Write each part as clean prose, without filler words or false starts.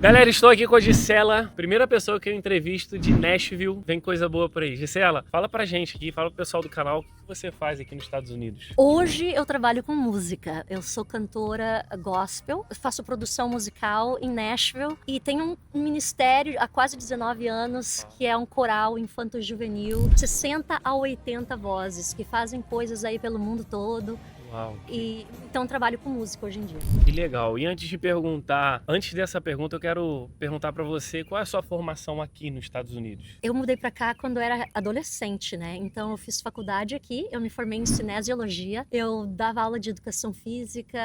Galera, estou aqui com a Gisela, primeira pessoa que eu entrevisto de Nashville. Vem coisa boa por aí. Gisela, fala pra gente aqui, fala pro pessoal do canal, o que você faz aqui nos Estados Unidos? Hoje eu trabalho com música. Eu sou cantora gospel, faço produção musical em Nashville e tenho um ministério há quase 19 anos que é um coral infanto-juvenil, 60 a 80 vozes que fazem coisas aí pelo mundo todo. Uau, E então trabalho com música hoje em dia. que legal. E antes dessa pergunta, eu quero perguntar pra você qual é a sua formação aqui nos Estados Unidos? Eu mudei pra cá quando eu era adolescente, né? Então eu fiz faculdade aqui, eu me formei em cinesiologia, eu dava aula de educação física,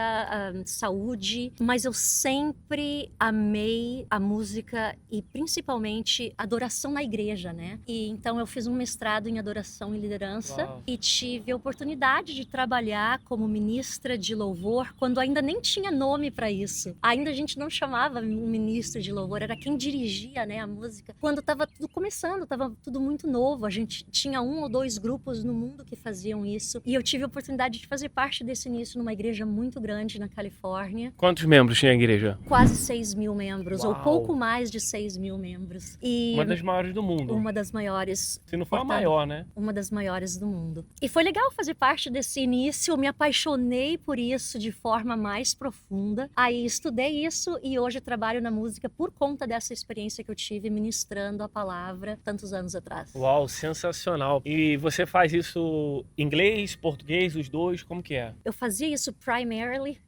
saúde, mas eu sempre amei a música e principalmente adoração na igreja, né? E então eu fiz um mestrado em adoração e liderança. Uau. E tive a oportunidade de trabalhar como ministra de louvor quando ainda nem tinha nome para isso. Ainda a gente não chamava ministro de louvor, era quem dirigia, né, a música. Quando estava tudo começando, estava tudo muito novo. A gente tinha 1 ou 2 grupos no mundo que faziam isso. E eu tive a oportunidade de fazer parte desse início numa igreja muito grande na Califórnia. Quantos membros tinha a igreja? Quase 6 mil membros, ou Uau. pouco mais de 6 mil membros. E Uma das maiores do mundo. uma das maiores. Se não for a Portanto, maior, né? uma das maiores do mundo. E foi legal fazer parte desse início, eu me apaixonei por isso de forma mais profunda. Aí estudei isso e hoje trabalho na música por conta dessa experiência que eu tive ministrando a palavra tantos anos atrás. Uau, sensacional. E você faz isso em inglês, português, os dois? Como que é? Eu fazia isso primarily.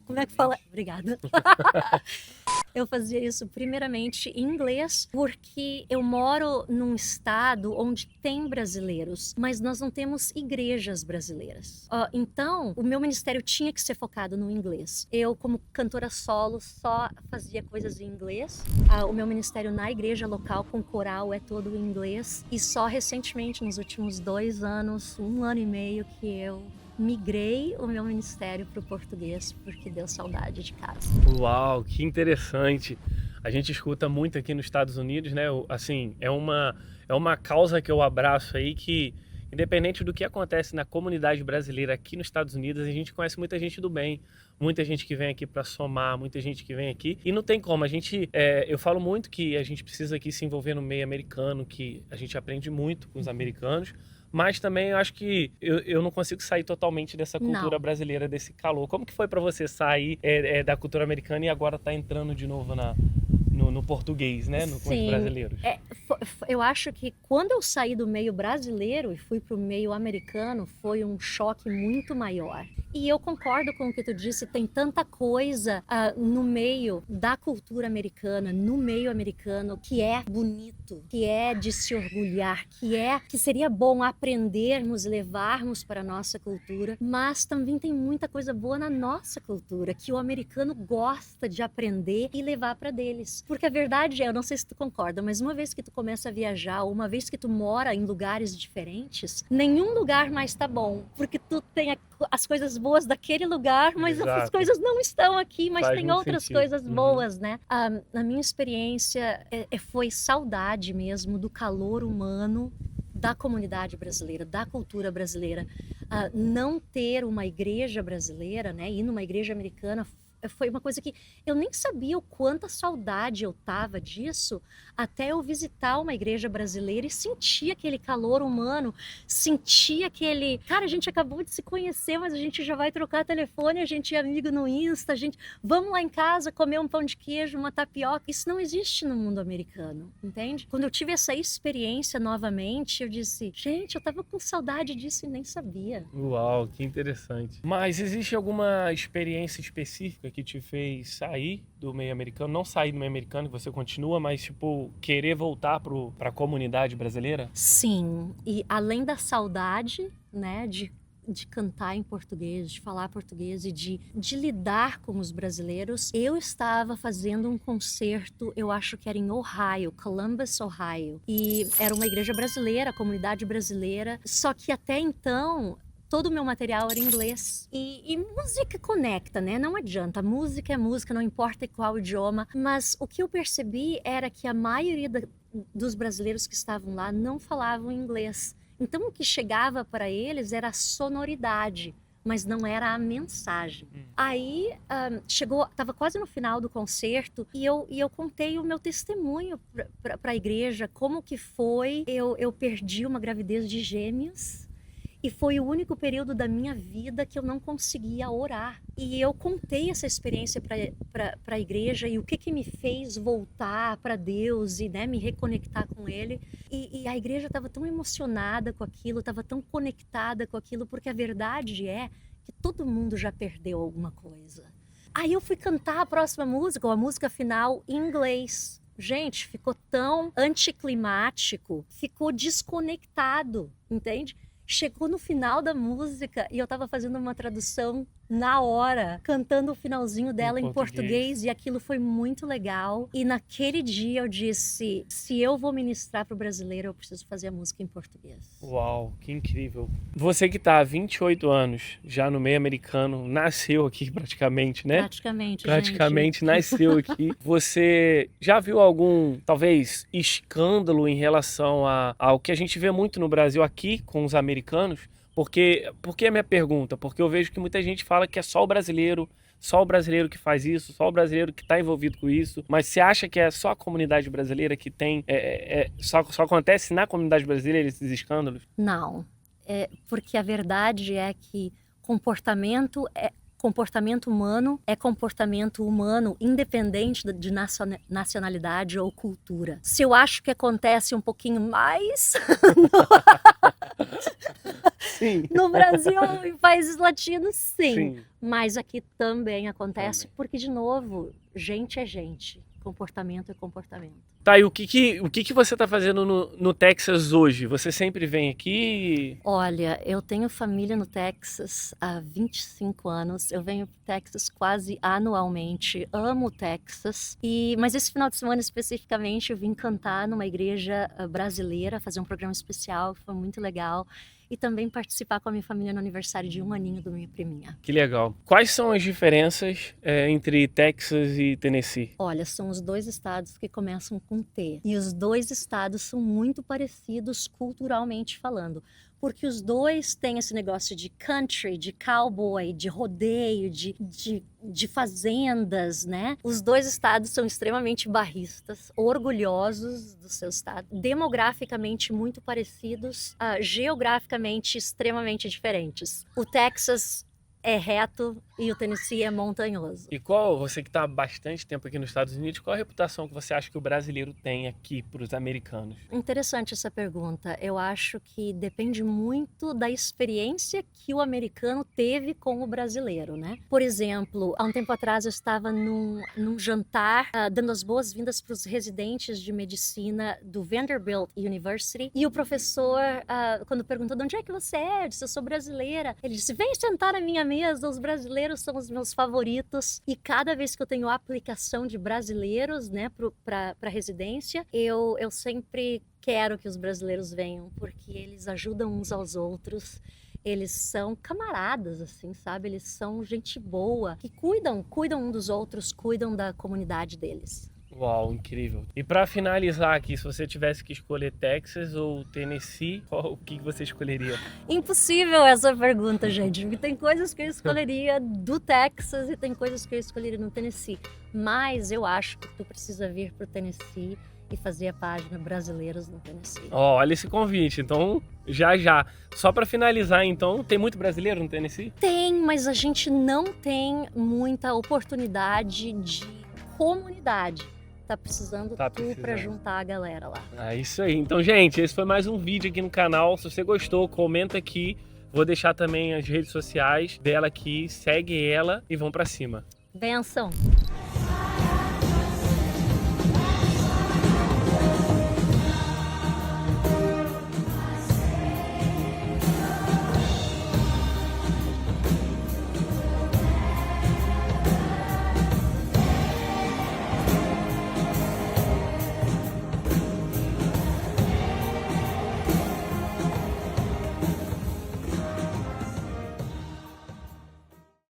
Como é que fala? Obrigada. Eu fazia isso primeiramente em inglês, porque eu moro num estado onde tem brasileiros, mas nós não temos igrejas brasileiras. Então, o meu ministério tinha que ser focado no inglês. Eu, como cantora solo, só fazia coisas em inglês. O meu ministério na igreja local com coral é todo em inglês. E só recentemente, nos últimos 2 anos, 1 ano e meio, que eu migrei o meu ministério para o português porque deu saudade de casa. Uau, que interessante. A gente escuta muito aqui nos Estados Unidos, né? Assim, é uma causa que eu abraço aí que, independente do que acontece na comunidade brasileira aqui nos Estados Unidos, a gente conhece muita gente do bem, muita gente que vem aqui para somar, muita gente que vem aqui e não tem como. Eu falo muito que a gente precisa aqui se envolver no meio americano, que a gente aprende muito com os americanos. Mas também eu acho que eu não consigo sair totalmente dessa cultura brasileira, desse calor. Como que foi para você sair da cultura americana e agora tá entrando de novo no português, né? Com os brasileiros? Eu acho que quando eu saí do meio brasileiro e fui pro meio americano, foi um choque muito maior. E eu concordo com o que tu disse, tem tanta coisa no meio da cultura americana, no meio americano, que é bonito, que é de se orgulhar, que seria bom aprendermos, levarmos para a nossa cultura, mas também tem muita coisa boa na nossa cultura, que o americano gosta de aprender e levar para deles. Porque a verdade é, eu não sei se tu concorda, mas uma vez que tu começa a viajar, ou uma vez que tu mora em lugares diferentes, nenhum lugar mais tá bom, porque tu tem as coisas boas daquele lugar, mas Exato. as coisas não estão aqui, mas Faz tem muito outras sentido. coisas boas, né? Na minha experiência, foi saudade mesmo do calor humano da comunidade brasileira, da cultura brasileira. Não ter uma igreja brasileira, né? Ir numa igreja americana foi uma coisa que eu nem sabia o quanta saudade eu tava disso até eu visitar uma igreja brasileira e sentir aquele calor humano, sentir aquele... Cara, a gente acabou de se conhecer, mas a gente já vai trocar telefone, a gente é amigo no Insta, vamos lá em casa comer um pão de queijo, uma tapioca. Isso não existe no mundo americano, entende? Quando eu tive essa experiência novamente, eu disse, gente, eu tava com saudade disso e nem sabia. Uau, que interessante. Mas existe alguma experiência específica que te fez sair do meio americano? Não sair do meio americano, que você continua, mas tipo, querer voltar para a comunidade brasileira? Sim, e além da saudade, né, de cantar em português, de falar português e de lidar com os brasileiros, eu estava fazendo um concerto, eu acho que era em Ohio, Columbus, Ohio. E era uma igreja brasileira, comunidade brasileira, só que até então todo o meu material era em inglês. E música conecta, né? Não adianta. Música é música, não importa qual idioma. Mas o que eu percebi era que a maioria dos brasileiros que estavam lá não falavam inglês. Então o que chegava para eles era a sonoridade. mas não era a mensagem. Aí tava quase no final do concerto e eu contei o meu testemunho para a igreja, como que foi. Eu perdi uma gravidez de gêmeos e foi o único período da minha vida que eu não conseguia orar. E eu contei essa experiência para a igreja e o que me fez voltar para Deus e, né, me reconectar com Ele. E a igreja estava tão emocionada com aquilo, estava tão conectada com aquilo, porque a verdade é que todo mundo já perdeu alguma coisa. Aí eu fui cantar a próxima música, ou a música final, em inglês. Gente, ficou tão anticlimático, ficou desconectado, entende? Chegou no final da música e eu tava fazendo uma tradução na hora, cantando o finalzinho dela em português, e aquilo foi muito legal. E naquele dia eu disse, se eu vou ministrar pro brasileiro, eu preciso fazer a música em português. Uau, que incrível. Você que tá há 28 anos já no meio americano, nasceu aqui praticamente, né? Praticamente nasceu aqui. Você já viu algum, talvez, escândalo em relação ao que a gente vê muito no Brasil aqui com os americanos? Por que a minha pergunta? Porque eu vejo que muita gente fala que é só o brasileiro que faz isso, só o brasileiro que está envolvido com isso. Mas você acha que é só a comunidade brasileira que tem... só acontece na comunidade brasileira esses escândalos? Não, porque a verdade é que comportamento humano é comportamento humano, independente de nacionalidade ou cultura. Se eu acho que acontece um pouquinho mais no Brasil e em países latinos, sim. Mas aqui também acontece, porque, de novo, gente é gente, comportamento é comportamento. Tá, e o que você tá fazendo no Texas hoje? Você sempre vem aqui? Olha, eu tenho família no Texas há 25 anos. Eu venho pro Texas quase anualmente. Amo o Texas. Mas esse final de semana especificamente eu vim cantar numa igreja brasileira, fazer um programa especial, que foi muito legal. E também participar com a minha família no aniversário de 1 aninho da minha priminha. Que legal. Quais são as diferenças entre Texas e Tennessee? Olha, são os dois estados que começam com T. E os dois estados são muito parecidos culturalmente falando. Porque os dois têm esse negócio de country, de cowboy, de rodeio, de fazendas, né? Os dois estados são extremamente barristas, orgulhosos do seu estado, demograficamente muito parecidos, geograficamente extremamente diferentes. O Texas é reto e o Tennessee é montanhoso. E você que está há bastante tempo aqui nos Estados Unidos, qual a reputação que você acha que o brasileiro tem aqui para os americanos? Interessante essa pergunta. Eu acho que depende muito da experiência que o americano teve com o brasileiro, né? Por exemplo, há um tempo atrás eu estava num jantar dando as boas-vindas para os residentes de medicina do Vanderbilt University, e o professor, quando perguntou de onde é que você é, eu disse, eu sou brasileira. Ele disse, vem sentar na minha mesa, os brasileiros são os meus favoritos. E cada vez que eu tenho aplicação de brasileiros, né, para residência, eu sempre quero que os brasileiros venham, porque eles ajudam uns aos outros. Eles são camaradas, assim, sabe? Eles são gente boa, que cuidam um dos outros, cuidam da comunidade deles. Uau, incrível. E para finalizar aqui, se você tivesse que escolher Texas ou Tennessee, o que você escolheria? Impossível essa pergunta, gente, porque tem coisas que eu escolheria do Texas e tem coisas que eu escolheria no Tennessee. Mas eu acho que tu precisa vir pro Tennessee e fazer a página Brasileiros no Tennessee. Olha esse convite, então já. Só para finalizar, então, tem muito brasileiro no Tennessee? Tem, mas a gente não tem muita oportunidade de comunidade. Tá precisando para juntar a galera lá. É isso aí. Então, gente, esse foi mais um vídeo aqui no canal. Se você gostou, comenta aqui. Vou deixar também as redes sociais dela aqui. Segue ela e vão para cima. Benção!